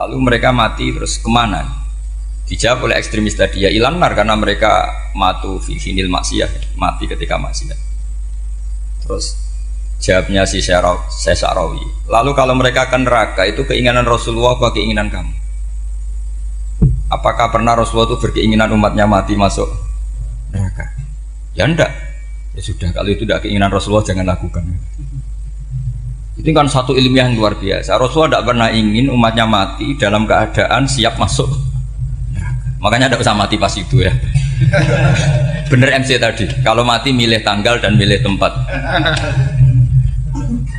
Lalu mereka mati terus kemana? Dijawab oleh ekstremis tadi, ya ilanar, karena mereka matu fi hinil maksiyah, mati ketika maksiat. Terus jawabnya si Sa'rawi, lalu kalau mereka akan neraka itu keinginan Rasulullah apa keinginan kamu? Apakah pernah Rasulullah itu berkeinginan umatnya mati masuk neraka? Ya enggak. Ya sudah, kalau itu tidak keinginan Rasulullah jangan lakukan. Itu kan satu ilmiah yang luar biasa. Rasulullah tidak pernah ingin umatnya mati dalam keadaan siap masuk neraka. Makanya tidak usah mati pas itu ya. Bener MC tadi, kalau mati milih tanggal dan milih tempat.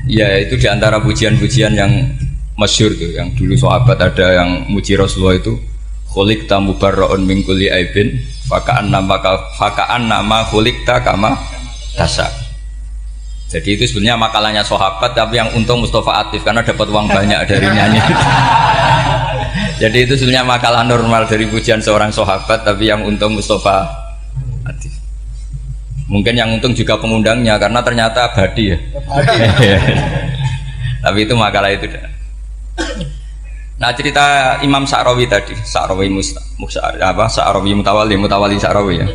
Ya itu diantara pujian-pujian yang masyhur tuh, yang dulu sahabat ada yang muji Rasulullah itu, khuliqta mubarra'un min kulli aibin faka'an nama khuliqta kama tasha. Jadi itu sebenarnya makalahnya sahabat, tapi yang untung Mustafa Atif karena dapat uang banyak dari nyanyi. Jadi itu sebenarnya makalah normal dari pujian seorang sahabat, tapi yang untung Mustafa Atif. Mungkin yang untung juga pengundangnya karena ternyata abadi ya. Tapi itu makalah itu. Nah cerita Imam Sa'rawi tadi, Sa'rawi Sa'rawi Mutawali Sa'rawi ya.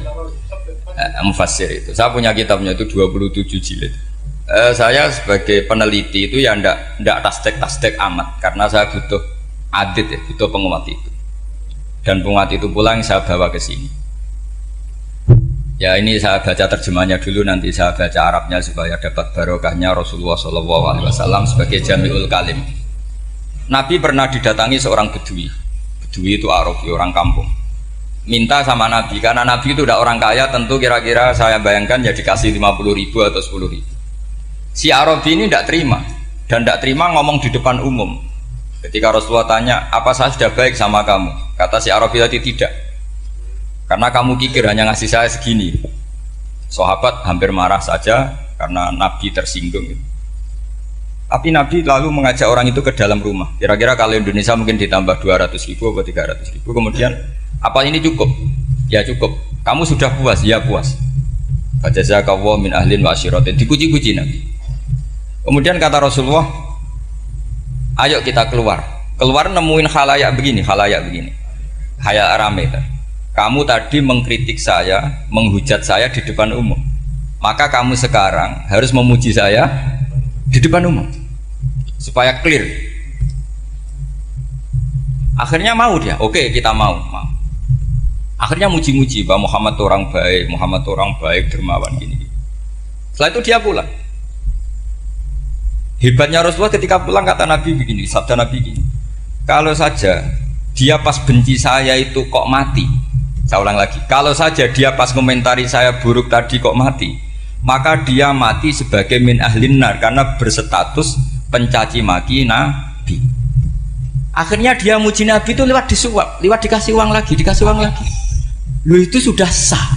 Mufassir itu. Saya punya kitabnya itu 27 jilid. Saya sebagai peneliti itu ya ndak tasdek amat karena saya butuh adit ya, butuh penguat itu. Dan penguat itu pula yang saya bawa ke sini. Ya ini saya baca terjemahnya dulu, nanti saya baca Arabnya supaya dapat barokahnya Rasulullah SAW sebagai Jami'ul Kalim. Nabi pernah didatangi seorang bedui. Bedui itu Arabi, orang kampung. Minta sama Nabi, karena Nabi itu udah orang kaya, tentu kira-kira saya bayangkan ya dikasih 50.000 atau 10.000. Si Arabi ini tidak terima, dan tidak terima ngomong di depan umum. Ketika Rasulullah tanya, apa saya sudah baik sama kamu? Kata si Arabi tadi, tidak, karena kamu kikir hanya ngasih saya segini. Sahabat hampir marah saja karena Nabi tersinggung. Tapi Nabi lalu mengajak orang itu ke dalam rumah. Kira-kira kalau Indonesia mungkin ditambah 200.000 atau 300.000. Kemudian, apa ini cukup? Ya cukup. Kamu sudah puas? Ya puas. Fajazakallahu min ahlin wa asyiratin. Dipuji-puji Nabi. Kemudian kata Rasulullah, ayo kita keluar. Keluar nemuin khalayak begini. Khalayak rame. Kamu tadi mengkritik saya, menghujat saya di depan umum. Maka kamu sekarang harus memuji saya di depan umum supaya clear. Akhirnya mau dia, oke kita mau. Akhirnya muji-muji bahwa Muhammad orang baik, dermawan gini. Setelah itu dia pulang. Hebatnya Rasulullah ketika pulang kata Nabi begini, sabda Nabi begini, kalau saja dia pas benci saya itu kok mati, saya ulang lagi, kalau saja dia pas komentari saya buruk tadi kok mati, maka dia mati sebagai min ahlin nar karena berstatus pencaci maki Nabi. Akhirnya dia muji Nabi itu lewat disuap, lewat dikasih uang lagi. Lu itu sudah sah.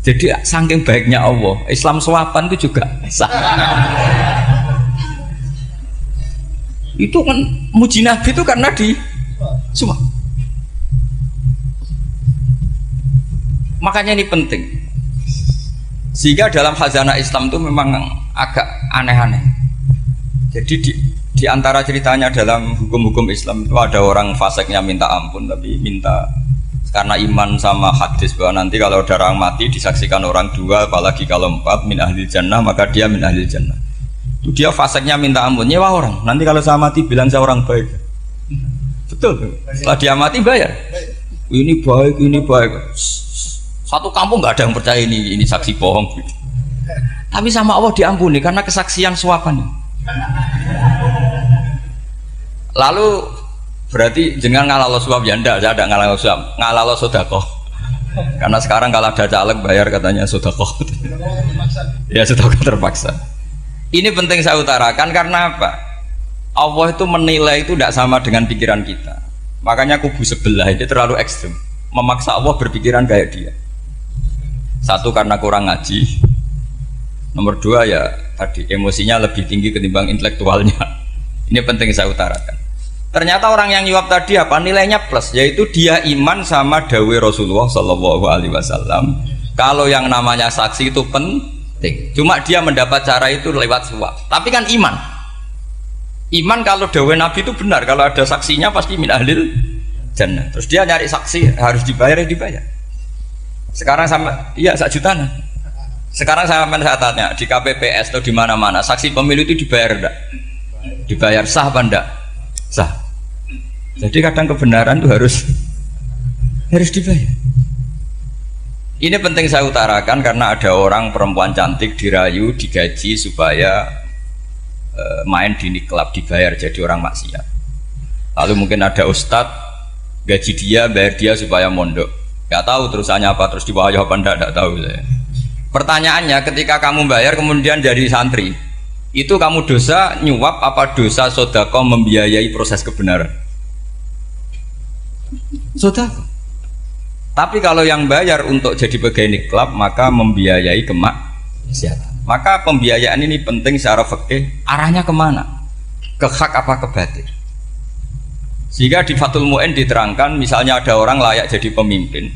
Jadi saking baiknya Allah, Islam suapan itu juga sah. Itu kan muji Nabi itu karena di suap. Makanya ini penting. Sehingga dalam khazanah Islam itu memang agak aneh-aneh. Jadi di antara ceritanya dalam hukum-hukum Islam itu ada orang fasiknya minta ampun, tapi minta karena iman sama hadis bahwa nanti kalau ada orang mati disaksikan orang dua, apalagi kalau 4 min ahlil jannah, maka dia min ahlil jannah. Itu dia fasiknya minta ampun, nyewa orang. Nanti kalau saya mati bilang saya orang baik. Betul. Setelah dia mati bayar. Ini baik. Satu kampung nggak ada yang percaya ini saksi bohong. Tapi sama Allah diampuni karena kesaksian suapan. Lalu berarti jangan ngalalo suap ya enggak, saya tidak ngalalo suap, ngalalo sedekah. Karena sekarang kalau ada caleg bayar katanya sedekah. Ya sedekah terpaksa. Ini penting saya utarakan karena apa? Allah itu menilai itu tidak sama dengan pikiran kita. Makanya kubu sebelah ini terlalu ekstrem, memaksa Allah berpikiran kayak dia. Satu karena kurang ngaji, nomor dua ya tadi emosinya lebih tinggi ketimbang intelektualnya. Ini penting saya utarakan. Ternyata orang yang nyuap tadi apa nilainya plus, yaitu dia iman sama dawe Rasulullah SAW. Kalau yang namanya saksi itu penting, cuma dia mendapat cara itu lewat suap. Tapi kan iman. Iman kalau dawuh Nabi itu benar, kalau ada saksinya pasti min ahlil jannah. Terus dia nyari saksi harus dibayar, ya dibayar. Sekarang sama iya 1 juta. Sekarang saya tanya di KPPS atau di mana-mana saksi pemilu itu dibayar enggak? Dibayar sah apa enggak? Sah. Jadi kadang kebenaran itu harus dibayar. Ini penting saya utarakan karena ada orang perempuan cantik dirayu, digaji supaya main di klub, dibayar jadi orang maksiat. Lalu mungkin ada ustadz gaji dia, bayar dia supaya mondok. Gak tahu terusannya apa, terus dibayar apa enggak tahu saya. Pertanyaannya, ketika kamu bayar kemudian jadi santri, itu kamu dosa nyuap apa dosa sodako membiayai proses kebenaran? Sodako. Tapi kalau yang bayar untuk jadi pegawai klub maka membiayai kemaksiatan. Maka pembiayaan ini penting secara fikih, arahnya kemana? Ke hak apa ke batil? Sehingga di Fathul Mu'in diterangkan, misalnya ada orang layak jadi pemimpin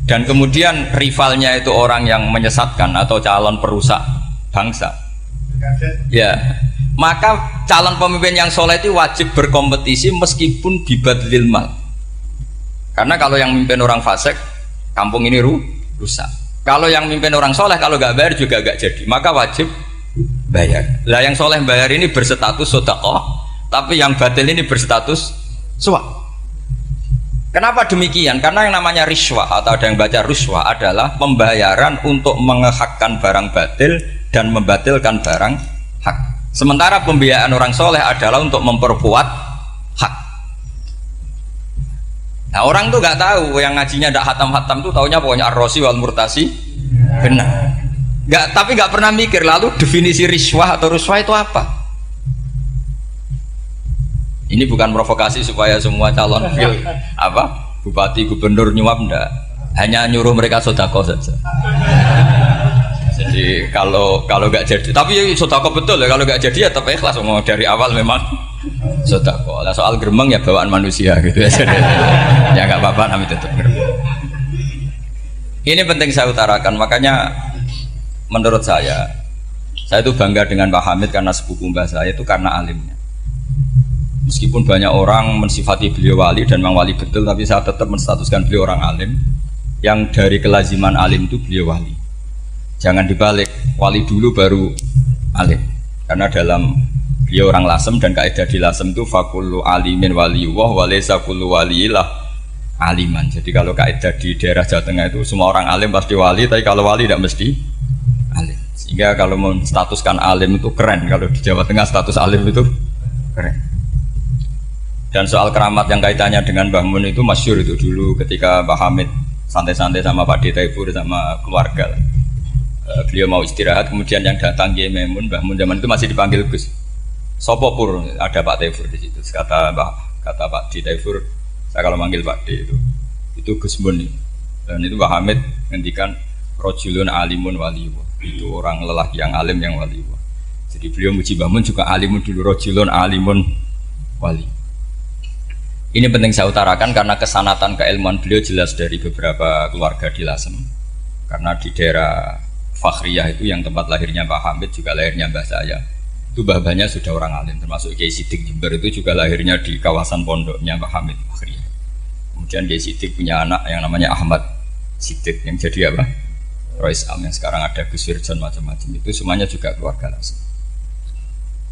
dan kemudian rivalnya itu orang yang menyesatkan atau calon perusak bangsa, ya, maka calon pemimpin yang soleh itu wajib berkompetisi meskipun bibadlil mal. Karena kalau yang memimpin orang fasik, kampung ini rusak. Kalau yang mimpin orang soleh, kalau nggak bayar juga nggak jadi, maka wajib bayar. Lah yang soleh bayar ini berstatus sedekah, tapi yang batil ini berstatus suap. Kenapa demikian? Karena yang namanya riswah atau ada yang baca ruswah adalah pembayaran untuk mengehakkan barang batil dan membatilkan barang hak. Sementara pembiayaan orang soleh adalah untuk memperkuat hak. Nah orang tuh nggak tahu, yang ngajinya tidak hatam-hatam tuh taunya pokoknya ar-rosi wal murtasi benar. Tapi nggak pernah mikir lalu definisi riswah atau ruswah itu apa. Ini bukan provokasi supaya semua calon bupati gubernur nyuap, enggak, hanya nyuruh mereka sodako saja. Jadi kalau nggak jadi, tapi sodako betul ya, kalau nggak jadi ya tetap ikhlas, mau dari awal memang sodako. Nah, soal geremeng ya bawaan manusia gitu ya. Ya nggak apa-apa, kami tetap geremeng. Ini penting saya utarakan, makanya menurut saya itu bangga dengan Pak Hamid karena sepupu mbah saya itu karena alimnya. Meskipun banyak orang mensifati beliau wali dan memang wali betul, tapi saya tetap menstatuskan beliau orang alim yang dari kelaziman alim itu beliau wali. Jangan dibalik, wali dulu baru alim. Karena dalam beliau orang Lasem dan kaidah di Lasem itu fakullu alimin waliyullah walaysa kullu waliillah aliman. Jadi kalau kaidah di daerah Jawa Tengah itu semua orang alim pasti wali, tapi kalau wali tidak mesti alim. Sehingga kalau menstatuskan alim itu keren, kalau di Jawa Tengah status alim itu keren. Dan soal keramat yang kaitannya dengan Mbah Mun itu masyhur itu dulu ketika Mbah Hamid santai-santai sama Pak Taifur sama keluarga. Beliau mau istirahat, kemudian yang datang Kiai Maimun, Mbah Mun zaman itu masih dipanggil Gus. Sopo pur, ada Pak Taifur di situ. Kata Pak Taifur, saya kalau manggil Pak D itu Gus Mun. Dan itu Mbah Hamid ngendikan rojulun alimun waliyullah. Itu orang lelaki yang alim yang waliyullah. Jadi beliau muji Mbah Mun juga alimun dulu, rojulun alimun wali. Ini penting saya utarakan karena kesanatan keilmuan beliau jelas dari beberapa keluarga di Lasem. Karena di daerah Fakhriyah itu yang tempat lahirnya Pak Hamid juga lahirnya mbah saya. Itu mbah-mbahnya sudah orang alim, termasuk Kiai Sidik Jember itu juga lahirnya di kawasan pondoknya Pak Hamid Fakhriyah. Kemudian Kiai Sidik punya anak yang namanya Ahmad Sidik yang jadi Rois Am yang sekarang ada Gus Firjon macam-macam, itu semuanya juga keluarga Lasem.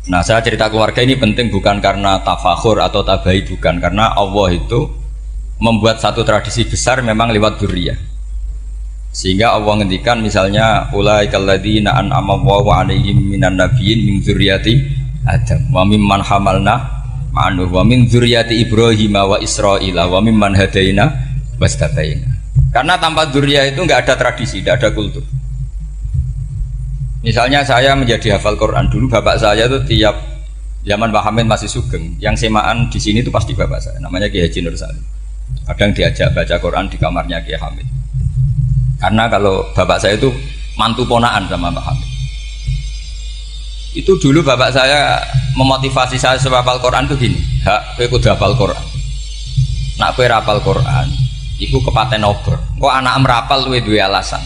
Nah saya cerita keluarga ini penting bukan karena tafakhur atau tabai, bukan, karena Allah itu membuat satu tradisi besar memang lewat dzurriyyah. Sehingga Allah ngendikan misalnya ulaikal ladzina an'ama Allahu 'alaihim minan nabiyyin min dzurriyyati Adam wa mimman hamalna ma'anuh wa min dzurriyyati Ibrahim wa Israila wa mimman hadaina wastabaina. Karena tanpa dzurriyyah itu enggak ada tradisi, enggak ada kultur. Misalnya saya menjadi hafal Quran dulu, bapak saya itu tiap zaman Pak Hamid masih sugeng, yang semaan di sini itu pasti bapak saya, namanya Kiai Haji Nur Salim. Kadang diajak baca Quran di kamarnya Kiai Hamid. Karena kalau bapak saya itu mantu ponaan sama Pak Hamid. Itu dulu bapak saya memotivasi saya supaya hafal Quran itu gini, hak kowe kudu hafal Quran. Nak kowe hafal Quran, iku kepaten obor. Kok anak merapal luwe duwe alasan.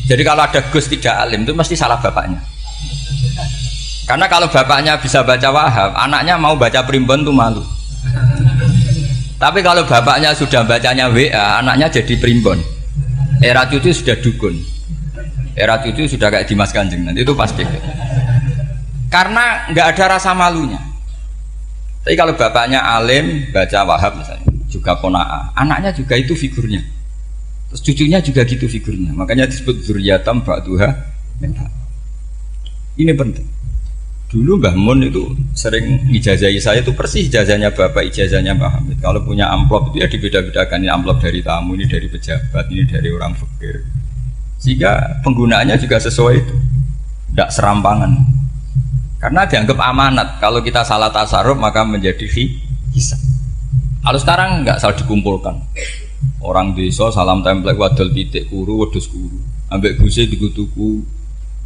Jadi kalau ada Gus tidak alim itu mesti salah bapaknya. Karena kalau bapaknya bisa baca Wahab, anaknya mau baca primbon tuh malu. Tapi kalau bapaknya sudah bacanya WA, anaknya jadi primbon. Era cucu sudah dukun. Era cucu sudah kayak Dimas Kanjeng, nanti itu pasti. Karena nggak ada rasa malunya. Tapi kalau bapaknya alim, baca Wahab misalnya, juga kona'ah, anaknya juga itu figurnya. Terus cucunya juga gitu figurnya. Makanya disebut dzurriyatam ba'duha min ba'd. Ini penting. Dulu Mbah Mun itu sering ijazahi saya itu persis ijazahnya bapak, ijazahnya Mbah Hamid. Kalau punya amplop itu ya dibeda-bedakan, ini amplop dari tamu, ini dari pejabat, ini dari orang fakir. Sehingga penggunaannya juga sesuai itu, tidak serampangan. Karena dianggap amanat. Kalau kita salah tasarruf maka menjadi hisab. Kalau sekarang nggak salah dikumpulkan. Orang desa salam template wadol pitik kuru, wedhus kuru. Ambek guse tuku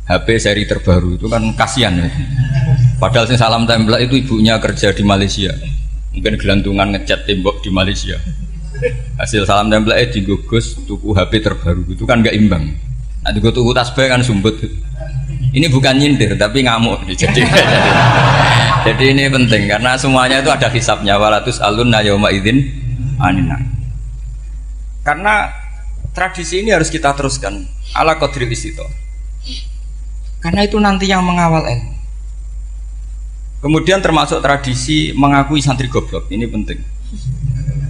HP seri terbaru itu kan kasihan ya. Padahal sing salam template itu ibunya kerja di Malaysia. Mungkin gelantungan ngecat tembok di Malaysia. Hasil salam template digugus tuku HP terbaru itu kan nggak imbang. Nah tuku tasbih kan sumbut. Ini bukan nyindir tapi ngamuk. Jadi ini penting karena semuanya itu ada hisabnya. Walatus alunna yauma idzin anina. Karena tradisi ini harus kita teruskan ala qadri istito. Karena itu nanti yang mengawal ilmu. Kemudian termasuk tradisi mengakui santri goblok, ini penting.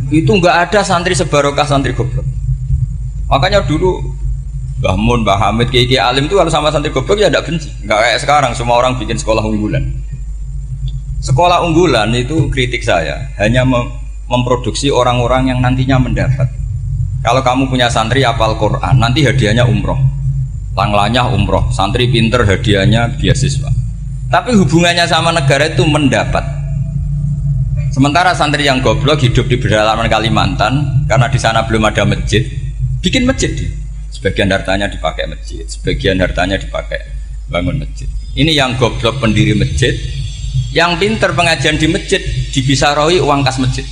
Itu enggak ada santri sebarokah santri goblok. Makanya dulu Mbah Mun, Mbah Hamid, Kiai Alim itu kalau sama santri goblok ya tidak benci. Enggak kayak sekarang semua orang bikin sekolah unggulan. Sekolah unggulan itu kritik saya hanya memproduksi orang-orang yang nantinya mendapat. Kalau kamu punya santri hafal Quran, nanti hadiahnya umroh. Langlanya umroh, santri pinter hadiahnya beasiswa. Tapi hubungannya sama negara itu mendapat. Sementara santri yang goblok hidup di pedalaman Kalimantan karena di sana belum ada masjid, bikin masjid. Sebagian hartanya dipakai masjid, sebagian hartanya dipakai bangun masjid. Ini yang goblok pendiri masjid, yang pinter pengajian di masjid dibisarahi uang kas masjid.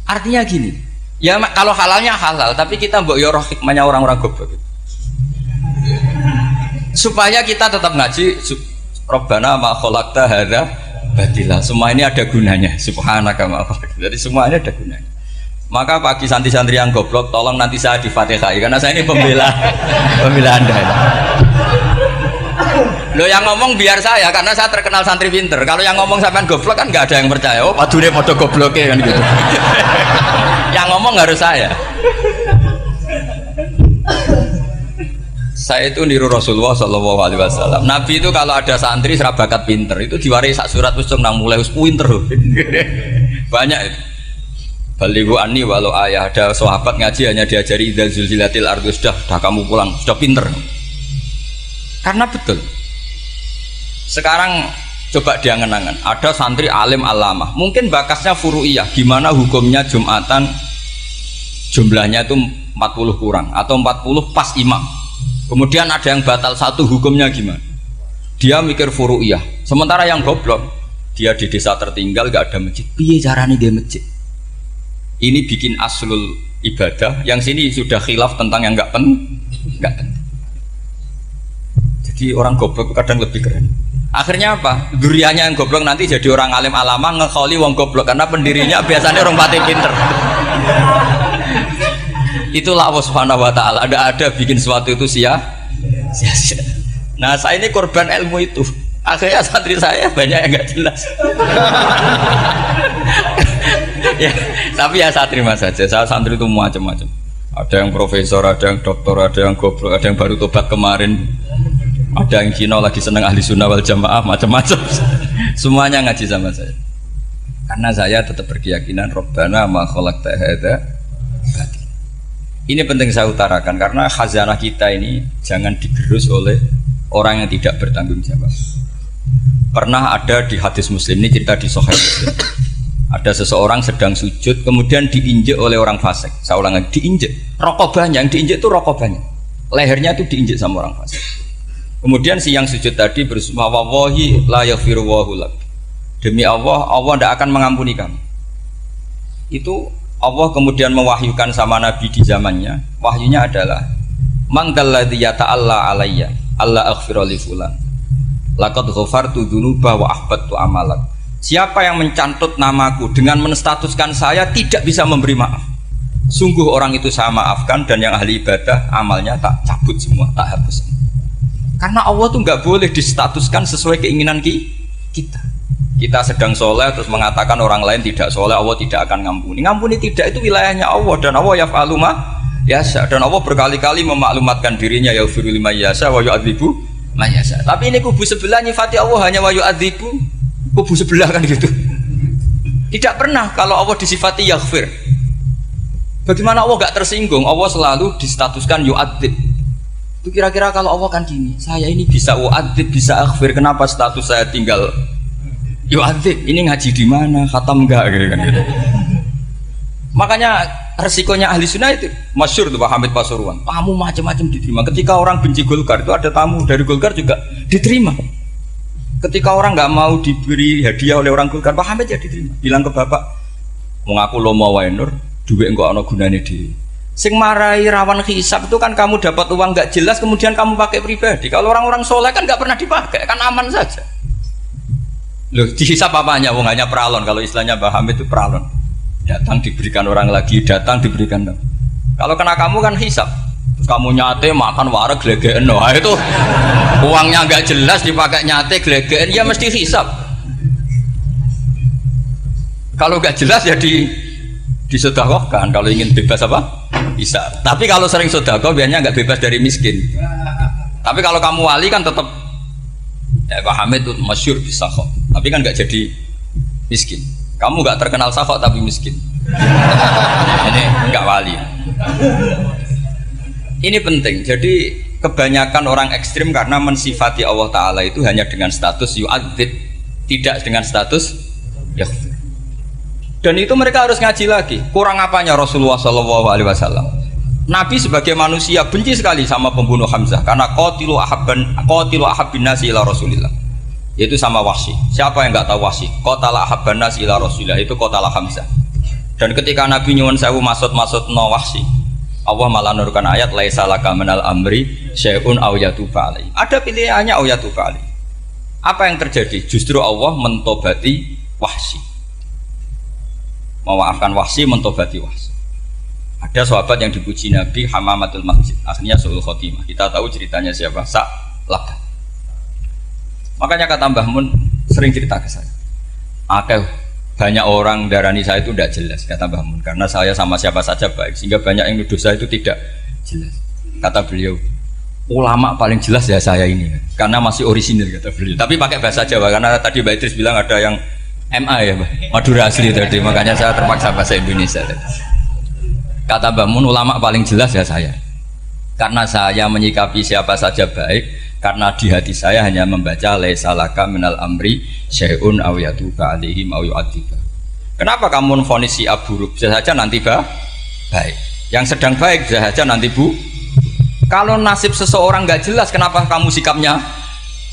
Artinya gini, ya kalau halalnya halal, tapi kita mbok yo roh hikmahnya orang-orang goblok. Supaya kita tetap ngaji Rabbana ma khalaqta hadza batila. Semua ini ada gunanya. Subhanaka ma khalaqta. Jadi semuanya ada gunanya. Maka bagi santri-santri yang goblok tolong nanti saya di Fatihah karena saya ini pembela Anda. Lo yang ngomong biar saya karena saya terkenal santri pinter. Kalau yang ngomong sampean goblok kan nggak ada yang percaya. Oh, padune padha gobloke kan gitu. Yang ngomong harus saya. Saya itu niru Rasulullah Shallallahu Alaihi Wasallam. Nabi itu kalau ada santri serabakat pinter itu diwaris sak surat usung nang mulai pinter. Banyak itu. Balighu anni walau ayah, ada sahabat ngaji hanya diajari idzal zulzilatil ardu, sudah kamu pulang, sudah pinter. Karena betul. Sekarang coba dia ngenangan, ada santri alim alamah, mungkin bakasnya furu'iyah, gimana hukumnya Jumatan jumlahnya itu 40 kurang atau 40 pas imam. Kemudian ada yang batal satu, hukumnya gimana? Dia mikir furu'iyah. Sementara yang goblok, dia di desa tertinggal gak ada masjid. Piye caranya dia masjid? Ini bikin aslul ibadah, yang sini sudah khilaf tentang yang gak penting. Jadi orang goblok kadang lebih keren. Akhirnya apa? Duriannya yang goblok nanti jadi orang alim alama ngekholi wong goblok karena pendirinya biasanya orang pati pinter. Itulah Allah Subhanahu wa taala. Ada bikin sesuatu itu sia-sia. Nah, saya ini korban ilmu itu. Akhirnya santri saya banyak yang enggak jelas. Ya, tapi ya saya terima saja. Saya santri itu macam-macam. Ada yang profesor, ada yang doktor, ada yang goblok, ada yang baru tobat kemarin. Ada yang Cina lagi seneng ahli sunnah wal jamaah, macam-macam. Semuanya ngaji sama saya. Karena saya tetap berkeyakinan Rabbana ma khalaqta hadza batil. Ini penting saya utarakan karena khazanah kita ini jangan digerus oleh orang yang tidak bertanggung jawab. Pernah ada di hadis Muslim, ini cerita di Sahih Muslim. Ada seseorang sedang sujud kemudian diinjek oleh orang fasik. Saya ulang lagi, diinjek. Rokobahnya, yang diinjek itu rokobahnya. Lehernya itu diinjek sama orang fasik. Kemudian si yang sujud tadi bersumpah wallahi la yaghfiru wallahu lak. Demi Allah, Allah tidak akan mengampuni kamu. Itu Allah kemudian mewahyukan sama Nabi di zamannya. Wahyunya adalah Man dalladzi yata'alla alayya alla aghfira li fulan. Laqad ghafartu dzunuba wa ahbattu amalak. Siapa yang mencantut namaku dengan menstatuskan saya tidak bisa memberi maaf, sungguh orang itu saya maafkan, dan yang ahli ibadah amalnya tak cabut semua, tak hapus. Karena Allah tuh nggak boleh distatuskan sesuai keinginan kita. Kita sedang soleh terus mengatakan orang lain tidak soleh, Allah tidak akan ngampuni. Ngampuni tidak, itu wilayahnya Allah, dan Allah yaf'alu ma yasha, dan Allah berkali-kali memaklumatkan dirinya yaghfiru liman yasha wa yu'adzibu man yasha. Tapi ini kubu sebelah nyifati Allah hanya wa yu'adzibu, kubu sebelah kan gitu. Tidak pernah kalau Allah disifati yaghfir. Bagaimana Allah gak tersinggung? Allah selalu distatuskan yu'adzib. Itu kira-kira kalau Allah kan gini, saya ini bisa u'adzib, bisa aghfir, kenapa status saya tinggal yu'adzib? Ini ngaji di mana? Khatam enggak gitu kan gitu. Makanya resikonya ahli sunnah itu masyhur tuh Pak Hamid Pasuruan. Tamu macam-macam diterima. Ketika orang benci Golkar itu ada tamu dari Golkar juga diterima. Ketika orang nggak mau diberi hadiah oleh orang Golkar, Pak Hamid ya diterima. Bilang ke bapak, mengaku lo mau wainur, duit enggak ono gunane dhewe. Sing marai rawan hisab itu kan kamu dapat uang nggak jelas kemudian kamu pakai pribadi. Kalau orang-orang soleh kan nggak pernah dipakai, kan aman saja. Loh, dihisab apanya? Wong hanya peralon. Kalau istilahnya Mbah Hamid itu peralon. Datang diberikan orang lagi, datang diberikan. Kalau kena kamu kan hisab. Terus kamu nyate makan wareg glegeken. Nah, itu uangnya nggak jelas dipakai nyate glegeken, ya mesti hisab. Kalau nggak jelas ya disedekahkan. Kalau ingin bebas apa? Bisa. Tapi kalau sering sedekah biasanya nggak bebas dari miskin. Tapi kalau kamu wali kan tetap ya Pak Hamid itu masyhur bisa kok. Tapi kan nggak jadi miskin. Kamu nggak terkenal sakok tapi miskin. Ini nggak wali. Ini penting. Jadi kebanyakan orang ekstrim karena mensifati Allah Ta'ala itu hanya dengan status yu'adzib, tidak dengan status yaghfir. Dan itu mereka harus ngaji lagi. Kurang apanya Rasulullah SAW? Nabi sebagai manusia benci sekali sama pembunuh Hamzah karena qatilu ahabbin nasi ila Rasulillah. Yaitu sama Wahsy. Siapa yang nggak tahu Wahsy? Qatala ahabban nas ila Rasulillah, itu qatala Hamzah. Dan ketika Nabi nyuwun sewu maksud no Wahsy, Allah malah nurkan ayat laisa laka minal amri syai'un aw yatuba alaihi. Ada pilihannya aw yatuba alaihi. Apa yang terjadi? Justru Allah mentobati Wahsy. Memaafkan Wahsy, mentobati Wahsy. Ada sahabat yang dipuji Nabi Hamamatul Masjid, akhirnya su'ul khotimah. Kita tahu ceritanya siapa? Sa'labah. Makanya kata Mbah Mun sering cerita ke saya, banyak orang darani saya itu tidak jelas, kata Mbah Mun, karena saya sama siapa saja baik, sehingga banyak yang nuduh saya itu tidak jelas. Kata beliau, ulama paling jelas ya saya ini, karena masih orisinil, kata beliau. Tapi pakai bahasa Jawa, karena tadi Mbak Idris bilang ada yang MA ya, Madura asli tadi, makanya saya terpaksa bahasa Indonesia. Kata Mbah Mun, ulama paling jelas ya saya, karena saya menyikapi siapa saja baik. Karena di hati saya hanya membaca laisa laka minal amri syai'un aw yatuba alaihim aw yu'adziba. Kenapa kamu memvonis si buruk? Bisa saja nanti baik. Yang sedang baik bisa saja nanti bu. Kalau nasib seseorang nggak jelas, kenapa kamu sikapnya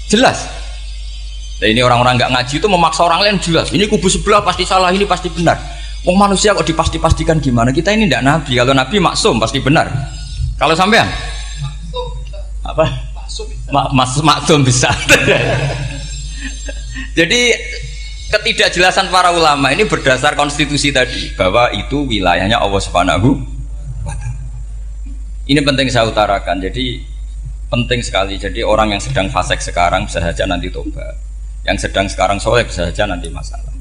jelas? Nah, ini orang-orang nggak ngaji itu memaksa orang lain jelas. Ini kubu sebelah pasti salah, ini pasti benar. Wong manusia kok dipasti-pastikan gimana? Kita ini tidak nabi. Kalau nabi maksum pasti benar. Kalau sampean apa? Maksum bisa. Jadi ketidakjelasan para ulama ini berdasar konstitusi tadi bahwa itu wilayahnya Allah Subhanahu wa Ta'ala. Ini penting saya utarakan. Jadi penting sekali. Jadi orang yang sedang fasik sekarang bisa saja nanti tobat. Yang sedang sekarang soleh bisa saja nanti masalah.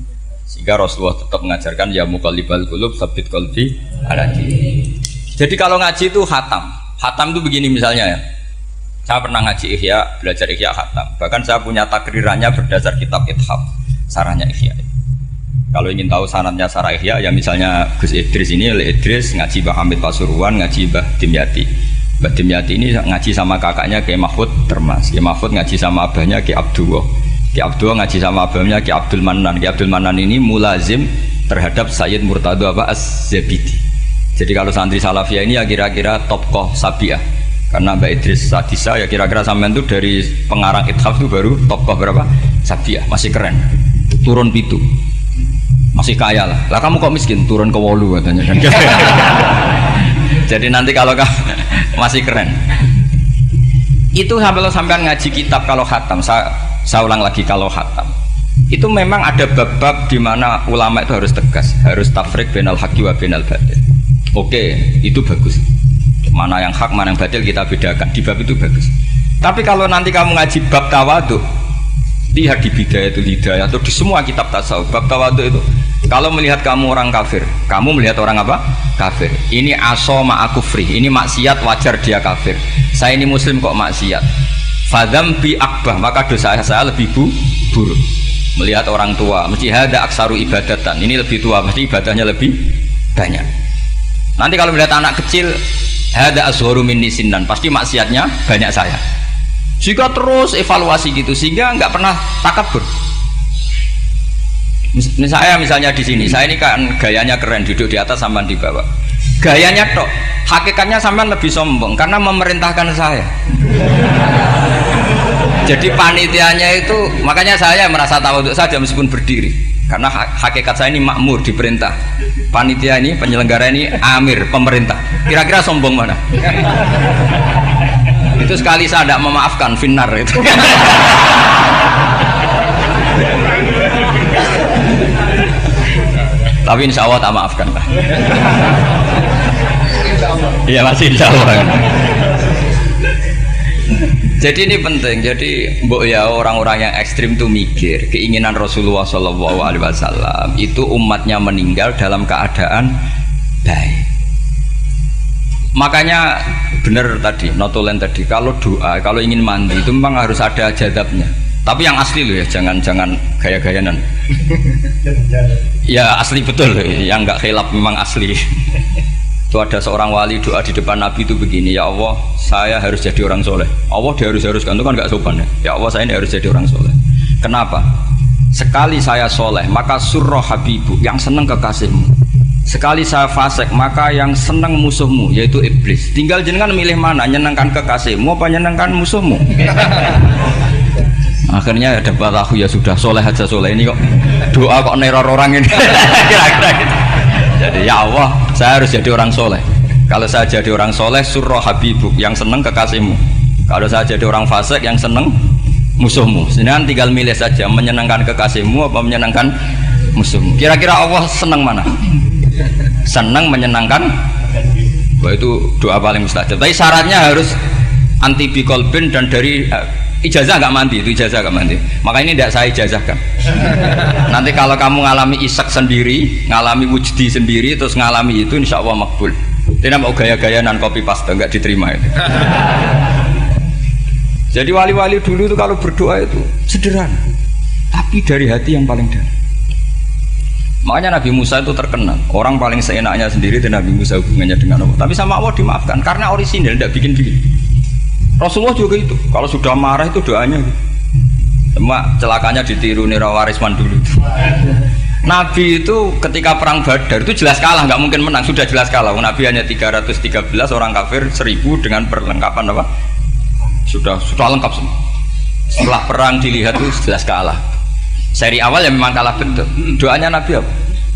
Sehingga Rasulullah tetap mengajarkan ya muqallibal qulub tsabbit qalbi ala dinik. Jadi kalau ngaji itu khatam. Khatam itu begini misalnya ya. Saya pernah ngaji Ihya, belajar Ihya khatam. Bahkan saya punya takrirannya berdasar kitab Ithaf, sarahnya Ihya. Kalau ingin tahu sanadnya sarah Ihya, ya misalnya Gus Idris ini, Idris ngaji Mbah Hamid Pasuruan, ngaji Mbah Dimyati. Mbah Dimyati ini ngaji sama kakaknya Kiai Mahfud Termas. Kiai Mahfud ngaji sama abahnya Kiai Abdullah. Kiai Abdullah ngaji sama abahnya Kiai Abdul Manan. Kiai Abdul Manan ini mulazim terhadap Sayyid Murtado Az-Zabidi. Jadi kalau santri Salafiyah ini ya kira-kira tokoh Sabiah. Karena Mbak Idris Sadisa ya kira-kira sampean itu dari pengarang Ithaf itu baru tokoh berapa? Sabiah, masih keren. Turun pitu. Masih kaya lah. Lah kamu kok miskin? Turun ke 8 katanya kan. Jadi nanti kalau kamu masih keren. Itu sampean ngaji kitab kalau khatam, saya ulang lagi, kalau khatam itu memang ada bab-bab di mana ulama itu harus tegas, harus tafriq bainal haqqi wa bainal batil. Oke, itu bagus. Mana yang hak, mana yang batil kita bedakan. Di bab itu bagus. Tapi kalau nanti kamu ngaji bab tawadhu, lihat di Bidayatul Hidayah atau di semua kitab tasawuf, bab tawadhu itu, kalau melihat kamu orang kafir, kamu melihat orang apa? Kafir. Ini aso ma'akufri, ini maksiat wajar dia kafir. Saya ini muslim kok maksiat. Fadzambi akbah, maka dosa saya lebih buruk. Melihat orang tua, mesti hada aksaru ibadatan, ini lebih tua, mesti ibadahnya lebih banyak. Nanti kalau melihat anak kecil, hada azharu minni sinnan, pasti maksiatnya banyak saya. Jika terus evaluasi gitu, sehingga nggak pernah takabur. Misalnya di sini, saya ini kan gayanya keren, duduk di atas sampean di bawah. Gayanya tok, hakikatnya sampean lebih sombong karena memerintahkan saya. Jadi panitianya itu, makanya saya merasa tawadhu saja meskipun berdiri, karena hakikat saya ini makmur, diperintah. Panitia ini, penyelenggara ini amir, pemerintah. Kira-kira sombong mana? Itu sekali saya tidak memaafkan finnar itu. Tapi insya Allah tak maafkan lah. Iya masih insya Allah. Jadi ini penting. Jadi mbok ya orang-orang yang ekstrim itu mikir keinginan Rasulullah SAW itu umatnya meninggal dalam keadaan baik. Makanya benar tadi, notulen tadi, kalau doa, kalau ingin mandi itu memang harus ada jadabnya. Tapi yang asli loh ya, jangan gaya-gayanan. Ya asli betul, yang nggak khilaf memang asli. Itu ada seorang wali doa di depan Nabi itu begini, ya Allah, saya harus jadi orang soleh. Allah diharuskan, itu kan nggak sopan ya. Ya Allah, saya ini harus jadi orang soleh. Kenapa? Sekali saya soleh, maka surroh habibu, yang senang kekasihmu. Sekali saya fasik, maka yang senang musuhmu, yaitu iblis. Tinggal jenengan milih mana, nyenangkan kekasihmu apa nyenangkan musuhmu. Akhirnya ada batahu, ya sudah soleh aja, soleh ini kok doa kok neror orang ini. Kira-kira gitu. Jadi ya Allah, saya harus jadi orang soleh. Kalau saya jadi orang soleh, surroh habibuk, yang senang kekasihmu. Kalau saya jadi orang fasik, yang senang musuhmu. Sedangkan tinggal milih saja, menyenangkan kekasihmu apa menyenangkan musuhmu. Kira-kira Allah senang mana? Senang menyenangkan. Wah, itu doa paling mustajab. Tapi syaratnya harus anti bikolbin dan dari ijazah nggak mandi, itu ijazah nggak mandi. Maka ini tidak saya ijazahkan. Nanti kalau kamu ngalami isak sendiri, ngalami wujdi sendiri, terus ngalami itu, insya Allah makbul. Tidak mau gaya-gayanan copy paste, nggak diterima itu. Jadi wali-wali dulu itu kalau berdoa itu sederhana, tapi dari hati yang paling dalam. Makanya Nabi Musa itu terkenal, orang paling seenaknya sendiri dan Nabi Musa hubungannya dengan Allah. Tapi sama Allah dimaafkan karena orisinil, tidak bikin-bikin. Rasulullah juga itu, kalau sudah marah itu doanya gitu. Cuma celakanya ditiru Nira Warisman dulu. Nabi itu ketika perang Badar itu jelas kalah, nggak mungkin menang, sudah jelas kalah. Nabi hanya 313, orang kafir 1000 dengan perlengkapan apa? Sudah lengkap semua. Setelah perang dilihat itu jelas kalah. Seri awal ya memang kalah betul. Doanya Nabi apa?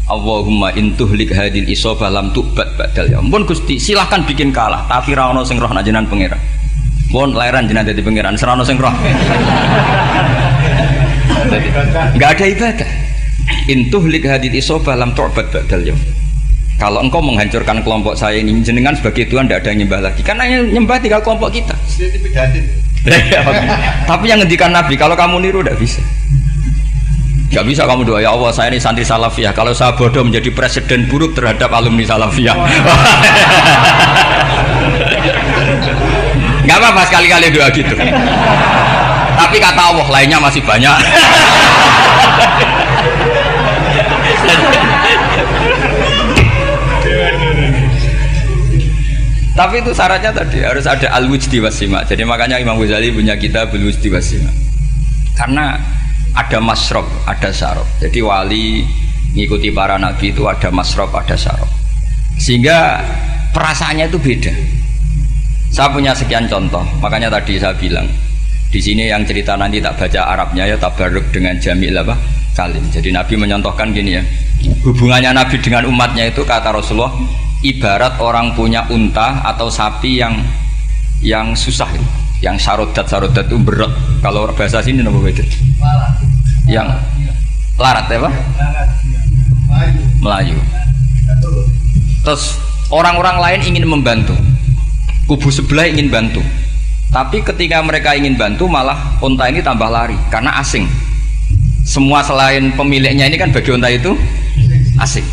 Allahumma intuhlik hadil isobah lam tu'bad badal ya. Ampun Gusti, silahkan bikin kalah, tapi ra ono sing roh najenan pangeran. Pun lairan jenengan dadi pangeran, serana sing roh. Enggak ada ibadah. Intuhlik hadil isobah lam tu'bad badal ya. Kalau engkau menghancurkan kelompok saya ini, jenengan sebagai Tuhan tidak ada yang nyembah lagi, karena yang nyembah tinggal kelompok kita. Tapi yang ngendikan Nabi, kalau kamu niru tidak bisa. Gak bisa kamu doa, ya Allah saya ini santri salafiyah, kalau saya bodoh menjadi presiden buruk terhadap alumni salafiyah. Gak apa-apa sekali-kali doa gitu. Tapi kata Allah lainnya masih banyak. Tapi itu syaratnya tadi harus ada al-wujdi wasima. Jadi makanya Imam Ghazali punya kitab al-wujdi wasima. Karena ada masrob, ada syarab. Jadi wali ngikuti para nabi itu ada masrob, ada syarab. Sehingga perasaannya itu beda. Saya punya sekian contoh. Makanya tadi saya bilang di sini yang cerita nanti tak baca Arabnya ya, tabarruk dengan jamil apa kalim. Jadi Nabi menyontohkan gini ya. Hubungannya Nabi dengan umatnya itu kata Rasulullah ibarat orang punya unta atau sapi yang susah. Yang sarodat itu berat. Kalau bahasa sini nama beda. Yang larat ya Pak? Melayu. Terus orang-orang lain ingin membantu. Kubu sebelah ingin bantu. Tapi ketika mereka ingin bantu malah unta ini tambah lari karena asing. Semua selain pemiliknya ini kan bagi unta itu asing.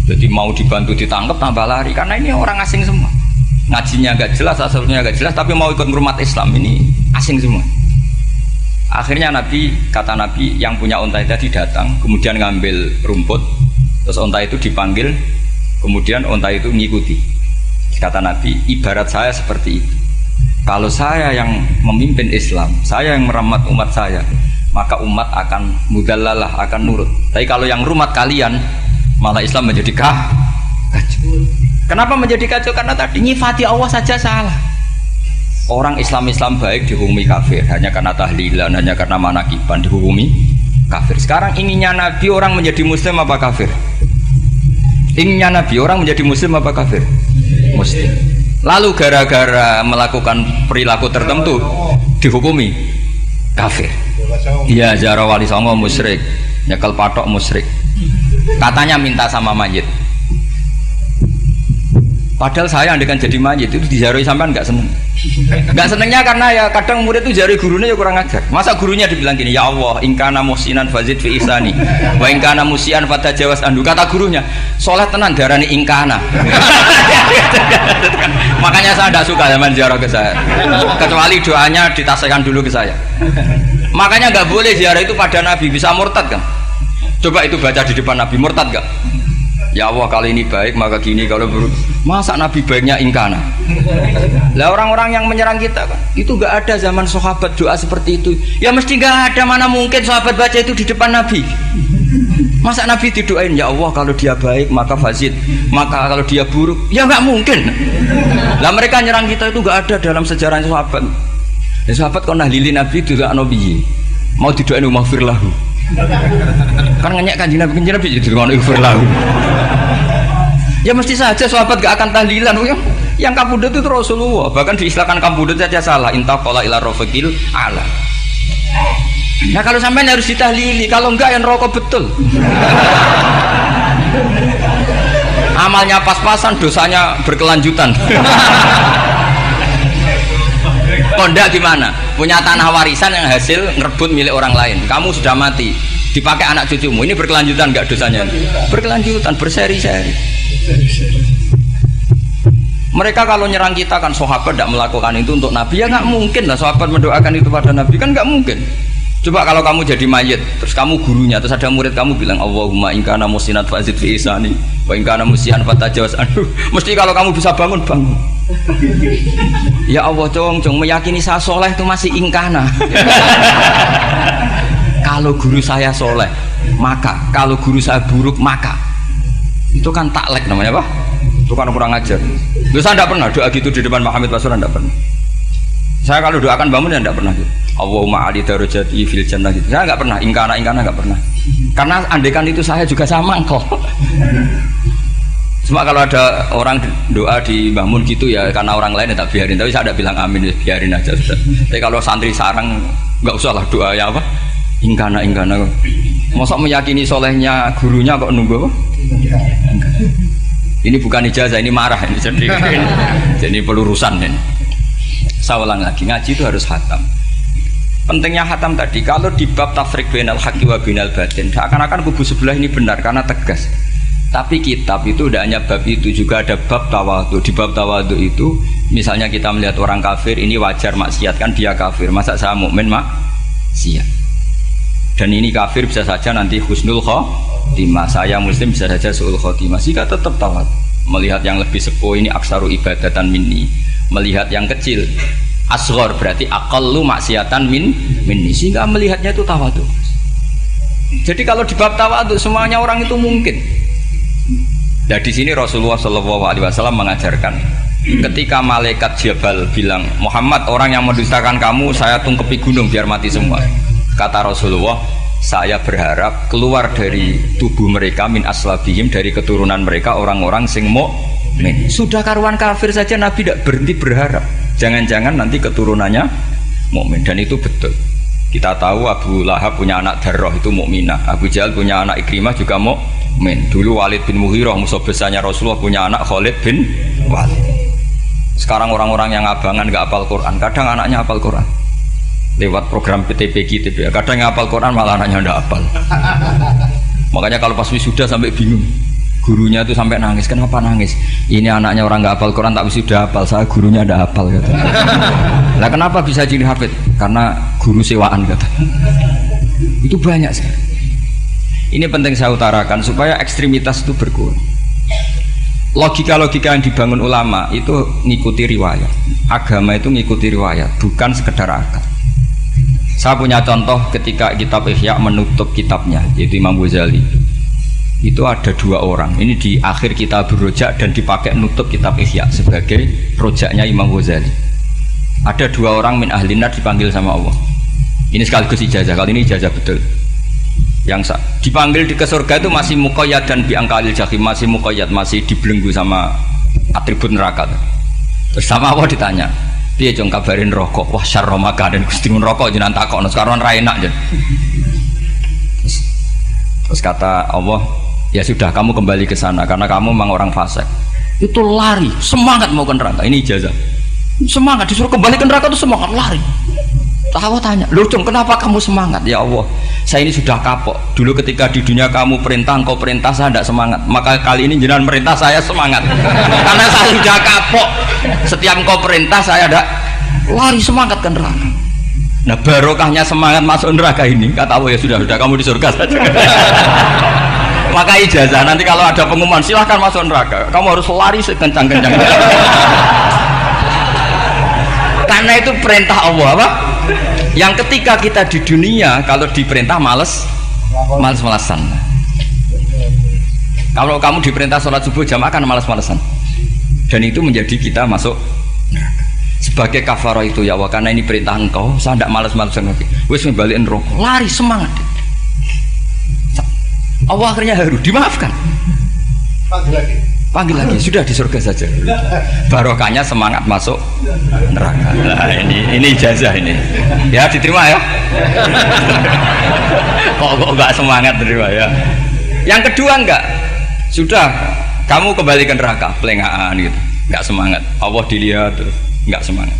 Jadi mau dibantu ditangkap tambah lari karena ini orang asing semua. Ngajinya agak jelas, asalnya agak jelas, tapi mau ikut ngurumat Islam ini asing semua. Akhirnya kata Nabi yang punya unta itu tadi datang, kemudian ngambil rumput, terus unta itu dipanggil, kemudian unta itu mengikuti. Kata Nabi, ibarat saya seperti itu. Kalau saya yang memimpin Islam, saya yang merawat umat saya, maka umat akan mudallalah, akan nurut. Tapi kalau yang rumat kalian, malah Islam menjadi kacau. Kenapa menjadi kacau? Karena tadi nyifati Allah saja salah. Orang Islam baik dihukumi kafir hanya karena tahlilan, hanya karena manakiban dihukumi kafir. Sekarang inginnya Nabi orang menjadi muslim apa kafir? Inginnya Nabi orang menjadi muslim apa kafir? Muslim. Lalu gara-gara melakukan perilaku tertentu dihukumi kafir. Iya, ziarah wali songo musyrik, nyekel patok musyrik. Katanya minta sama mayit. Padahal saya andekan jadi mayit itu diziarahi sampean nggak seneng. Nggak senengnya karena ya kadang murid itu ziarahi gurunya ya kurang ajar. Masa gurunya dibilang gini, ya Allah, ingkana musinan fazid fi ihsani, wa ingkana musian fatajawas andu. Kata gurunya, soleh tenan darani ingkana. Makanya saya tidak suka zaman ziarah ke saya. Kecuali doanya ditasihkan dulu ke saya. Makanya nggak boleh ziarah itu pada Nabi, bisa murtad kan? Coba itu baca di depan Nabi, murtad gak? Ya Allah, kali ini baik maka gini, kalau buruk masa Nabi baiknya ingkana. Lah orang-orang yang menyerang kita kan itu gak ada zaman sahabat doa seperti itu. Ya mesti gak ada, mana mungkin sahabat baca itu di depan Nabi. Masa Nabi didoain, ya Allah kalau dia baik maka fazid, maka kalau dia buruk ya gak mungkin. Lah mereka nyerang kita itu gak ada dalam sejarah sahabat. Ya sahabat kok nahlilin Nabi itu gak nabi mau didoain maghfir lahu. Kan ngenyek kanjeng Nabi jadi ngono ighfir lahu. Ya mesti saja sahabat gak akan tahlilan. Yang kabudut itu Rasulullah, bahkan diistilahkan kabudut saja salah. Intaqala ila rafiqil ala. Nah kalau sampai harus ditahlili, kalau enggak yang rokok betul. Amalnya pas-pasan, dosanya berkelanjutan. Kondak gimana? Punya tanah warisan yang hasil ngerebut milik orang lain. Kamu sudah mati, dipakai anak cucumu. Ini berkelanjutan enggak dosanya? Berkelanjutan, berseri-seri. Mereka kalau nyerang kita kan sahabat tidak melakukan itu untuk Nabi, ya nggak mungkin lah sahabat mendoakan itu pada Nabi, kan nggak mungkin. Coba kalau kamu jadi mayit, terus kamu gurunya, terus ada murid kamu bilang Allahumma ingkana musinat fazid fi isani wa ingkana musian fatajawaz anhu. Mesti kalau kamu bisa bangun. Ya Allah, cong meyakini saya soleh itu masih ingkana. Kalau guru saya soleh maka, kalau guru saya buruk maka. Itu kan taklek namanya, Pak. Itu kan kurang ajar. Saya tidak pernah doa gitu di depan Muhammad Pasuruan, tidak pernah. Saya kalau doakan bangun ya tidak pernah gitu. Allahumma ali darajati fil jannah gitu. Saya nggak pernah, ingkana nggak pernah. Karena andekan itu saya juga sama kok. Cuma kalau ada orang doa di bangun gitu ya karena orang lain ya tak biarin. Tapi saya tidak bilang amin, ya biarin aja sudah. Tapi kalau santri sarang nggak usah lah doa ya apa? Ingkana. Masa meyakini solehnya gurunya kok nunggu apa? Ini bukan ijazah, ini marah ini jadi pelurusan ini. Saya ulang lagi, ngaji itu harus khatam. Pentingnya khatam tadi, kalau di bab tafriq bainal haqqi wa bainal batin, seakan-akan kubu sebelah ini benar karena tegas. Tapi kitab itu tidak hanya bab itu, juga ada bab tawadhu. Di bab tawadhu itu, misalnya kita melihat orang kafir, ini wajar maksiat kan dia kafir. Masa saya mukmin maksiat? Dan ini kafir bisa saja nanti husnul khotimah, saya muslim bisa saja su'ul khotimah. Jika tetap tawadhu, melihat yang lebih sepuh ini aksaru ibadatan minni, melihat yang kecil asghar berarti aqallu maksiatan minni, sehingga melihatnya itu tawadhu. Jadi kalau di bab tawadhu semuanya orang itu mungkin. Nah di sini Rasulullah SAW mengajarkan, ketika malaikat Jabal bilang, Muhammad, orang yang mendustakan kamu saya tungkepi gunung biar mati semua. Kata Rasulullah, saya berharap keluar dari tubuh mereka min aslabihim, dari keturunan mereka orang-orang sing mukmin. Sudah karuan kafir saja Nabi tidak berhenti berharap. Jangan-jangan nanti keturunannya mukmin, dan itu betul. Kita tahu Abu Lahab punya anak Darroh itu mukminah, Abu Jahal punya anak Ikrimah juga mukmin. Dulu Walid bin Mughirah musuh besarnya Rasulullah punya anak Khalid bin Walid. Sekarang orang-orang yang abangan nggak hafal Quran, kadang anaknya hafal Quran lewat program PTPG, kadang hafal Quran malah anaknya nggak hafal. Makanya kalau pas wisuda sampai bingung, gurunya itu sampai nangis. Kenapa nangis? Ini anaknya orang nggak hafal Quran tak wisuda hafal, saya gurunya nggak hafal kata. Lah kenapa bisa jadi hafid? Karena guru sewaan kata. Itu banyak sekali. Ini penting saya utarakan supaya ekstremitas itu berkurang. Logika-logika yang dibangun ulama itu ngikuti riwayat. Agama itu ngikuti riwayat, bukan sekedar akal. Saya punya contoh ketika kitab Ihya menutup kitabnya, yaitu Imam Ghazali. Itu ada dua orang. Ini di akhir kitab Rojak dan dipakai nutup kitab Ihya sebagai rojaknya Imam Ghazali. Ada dua orang min ahli nar dipanggil sama Allah. Ini sekaligus ijazah, kali ini ijazah betul. Yang dipanggil ke surga itu masih muqayyad dan biangkalil jahim, masih muqayyad, masih dibelenggu sama atribut neraka. Terus sama Allah ditanya, piye jong kabarin rokok? Wah syarra makanan Gusti mun rokok jenengan takokno sekarang ra enak jen. Terus kata Allah, ya sudah kamu kembali ke sana karena kamu memang orang fasik. Itu lari, semangat mau ke neraka. Ini ijazah. Semangat disuruh kembali ke neraka itu semangat lari. Allah tanya, loh Jong kenapa kamu semangat? Ya Allah, saya ini sudah kapok. Dulu ketika di dunia kamu perintah, engkau perintah, saya tidak semangat. Maka kali ini jenengan perintah saya semangat. Karena saya sudah kapok. Setiap engkau perintah saya ada lari semangat ke neraka. Nah barokahnya semangat masuk neraka ini, kata Allah, ya sudah kamu di surga saja. Maka ijazah nanti kalau ada pengumuman silahkan masuk neraka, kamu harus lari sekencang-kencangnya. Karena itu perintah Allah apa? Yang ketika kita di dunia kalau diperintah males-malesan. Kalau kamu diperintah sholat subuh jamaah kan males-malesan. Dan itu menjadi kita masuk neraka. Sebagai kafarah itu ya Allah, karena ini perintah engkau, saya tidak males-malesan lagi. Wis ngebalikin rokok, lari semangat. Allah akhirnya harus dimaafkan. Panggil lagi, sudah di surga saja. Barokahnya semangat masuk neraka. Nah, ini ijazah ini. Ya diterima ya. Kok enggak semangat terima ya. Yang kedua enggak. Sudah kamu kembali ke neraka, pelengahan gitu. Enggak semangat. Allah dilihat terus enggak semangat.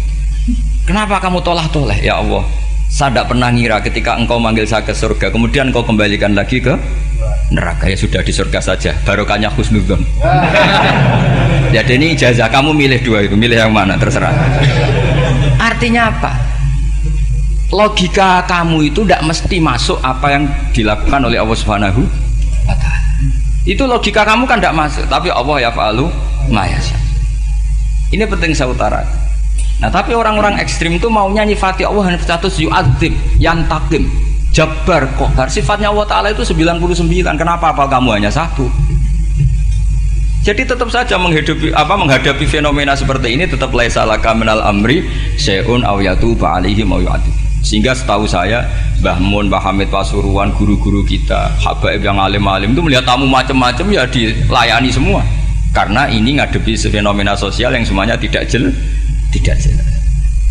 Kenapa kamu toleh-toleh ya Allah? Saya tidak pernah ngira ketika engkau manggil saya ke surga, kemudian engkau kembalikan lagi ke neraka. Ya sudah di surga saja, barokahnya husnudzon. Jadi ini ijazah, kamu milih dua itu, milih yang mana terserah. Artinya apa? Logika kamu itu tidak mesti masuk apa yang dilakukan oleh Allah Subhanahu wa Ta'ala. Itu logika kamu kan tidak masuk, tapi Allah yaf'alu ma yasha. Ini penting saya utarakan. Nah tapi orang-orang ekstrim itu maunya nyifati Allah dengan status yu'adzib, yantakim, jabbar, kohar. Sifatnya Allah Ta'ala itu 99. Kenapa apal kamu hanya satu? Jadi tetap saja menghadapi fenomena seperti ini tetap laisa laka minal amri syai'un aw yatuba alaihim aw yu'adzib. Sehingga setahu saya Mbah Mun, Mbah Hamid Pasuruan, guru-guru kita, habaib yang alim-alim itu melihat tamu macam-macam ya dilayani semua. Karena ini ngadepi fenomena sosial yang semuanya tidak jelas.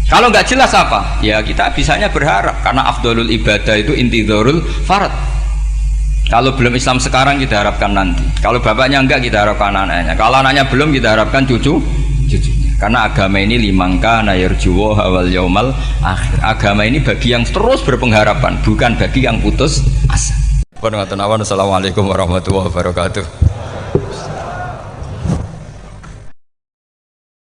Kalau nggak jelas apa? Ya kita bisanya berharap karena afdolul ibadah itu intidharul farad. Kalau belum Islam sekarang kita harapkan nanti. Kalau bapaknya enggak kita harapkan anaknya. Kalau anaknya belum kita harapkan cucunya. Karena agama ini limangka nayarjuwo hawal yaumal akhir. Agama ini bagi yang terus berpengharapan, bukan bagi yang putus asa. Assalamualaikum warahmatullahi wabarakatuh.